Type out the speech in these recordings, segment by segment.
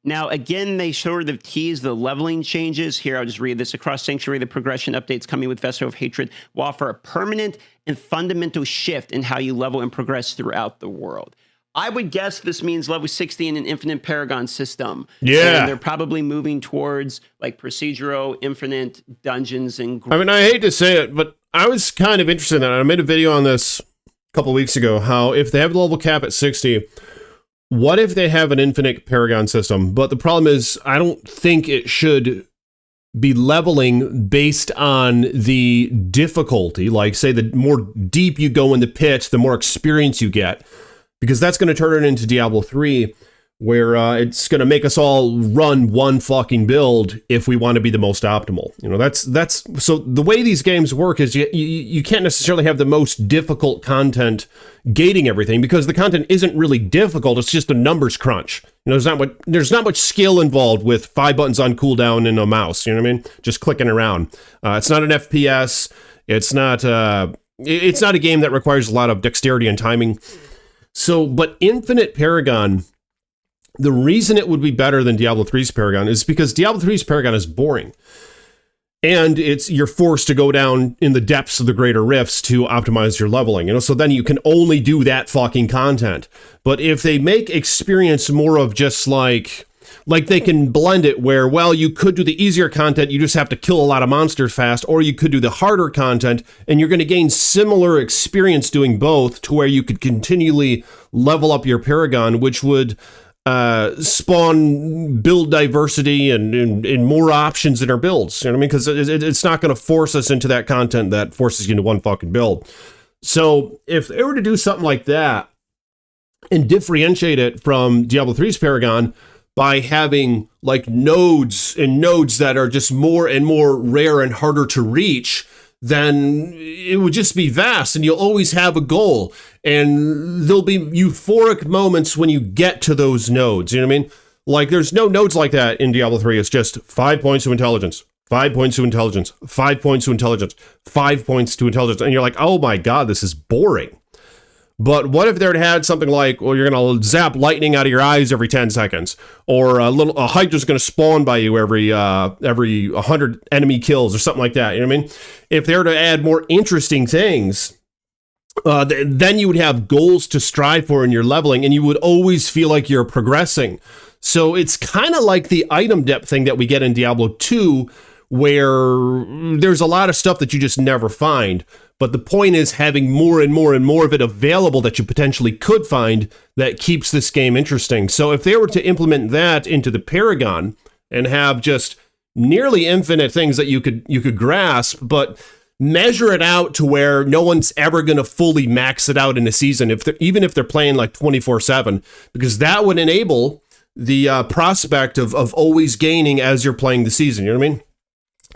Now, again, they sort of tease the leveling changes. Here, I'll just read this. Across Sanctuary, the progression updates coming with Festival of Hatred will offer a permanent and fundamental shift in how you level and progress throughout the world. I would guess this means level 60 in an infinite Paragon system. Yeah. And they're probably moving towards like procedural, infinite dungeons and... I mean, I hate to say it, but I was kind of interested in that. I made a video on this a couple weeks ago, how if they have the level cap at 60... what if they have an infinite Paragon system? But the problem is, I don't think it should be leveling based on the difficulty. Like, say, the more deep you go in the pit, the more experience you get. Because that's going to turn it into Diablo 3, where it's going to make us all run one fucking build if we want to be the most optimal. You know, that's so the way these games work is you can't necessarily have the most difficult content gating everything, because the content isn't really difficult. It's just a numbers crunch. You know, there's not much skill involved with 5 buttons on cooldown and a mouse. You know what I mean? Just clicking around. It's not an FPS. It's not a game that requires a lot of dexterity and timing. So, but Infinite Paragon, the reason it would be better than Diablo 3's Paragon is because Diablo 3's Paragon is boring. And you're forced to go down in the depths of the greater rifts to optimize your leveling, you know, so then you can only do that fucking content. But if they make experience more of just like they can blend it where, well, you could do the easier content, you just have to kill a lot of monsters fast, or you could do the harder content, and you're going to gain similar experience doing both, to where you could continually level up your Paragon, which would spawn build diversity and more options in our builds. You know what I mean? Because it's not going to force us into that content that forces you into one fucking build. So if they were to do something like that and differentiate it from Diablo 3's Paragon by having like nodes that are just more and more rare and harder to reach, then it would just be vast, and you'll always have a goal, and there'll be euphoric moments when you get to those nodes. You know what I mean? Like, there's no nodes like that in Diablo 3. It's just 5 points to intelligence, 5 points to intelligence, 5 points to intelligence, 5 points to intelligence, and you're like, oh my god, this is boring. But what if they'd had something like, well, you're going to zap lightning out of your eyes every 10 seconds, or a hydra's going to spawn by you every 100 enemy kills, or something like that. You know what I mean? If they were to add more interesting things, then you would have goals to strive for in your leveling, and you would always feel like you're progressing. So it's kind of like the item depth thing that we get in Diablo 2, where there's a lot of stuff that you just never find. But the point is having more and more and more of it available that you potentially could find that keeps this game interesting. So if they were to implement that into the Paragon and have just nearly infinite things that you could grasp, but measure it out to where no one's ever going to fully max it out in a season, even if they're playing like 24/7, because that would enable the prospect of always gaining as you're playing the season. You know what I mean?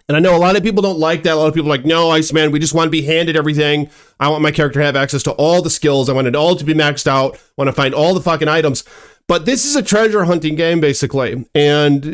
And I know a lot of people don't like that. A lot of people are like, no, Iceman, we just want to be handed everything. I want my character to have access to all the skills. I want it all to be maxed out. I want to find all the fucking items. But this is a treasure hunting game, basically. And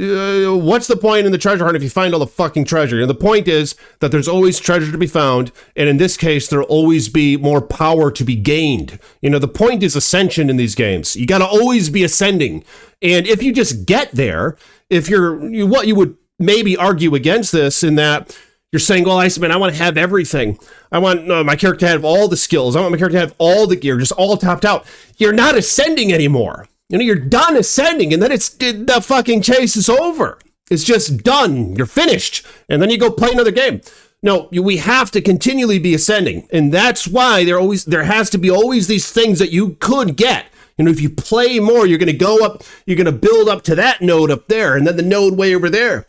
what's the point in the treasure hunt if you find all the fucking treasure? And the point is that there's always treasure to be found. And in this case, there'll always be more power to be gained. You know, the point is ascension in these games. You got to always be ascending. And if you just get there, what you would maybe argue against this in that you're saying, well, Iceman, I want to have everything. I want my character to have all the skills. I want my character to have all the gear, just all topped out. You're not ascending anymore. You know, you're done ascending, and then the fucking chase is over. It's just done. You're finished. And then you go play another game. No, we have to continually be ascending. And that's why there has to be always these things that you could get. You know, if you play more, you're going to go up, you're going to build up to that node up there, and then the node way over there.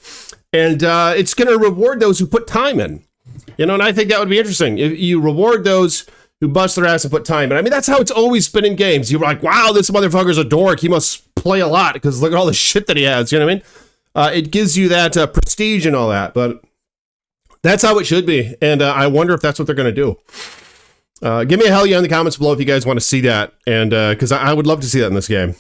And it's going to reward those who put time in. You know, and I think that would be interesting. If you reward those who bust their ass and put time in. I mean, that's how it's always been in games. You're like, wow, this motherfucker's a dork. He must play a lot because look at all the shit that he has. You know what I mean? It gives you that prestige and all that. But that's how it should be. And I wonder if that's what they're going to do. Give me a hell yeah in the comments below if you guys want to see that. And because I would love to see that in this game.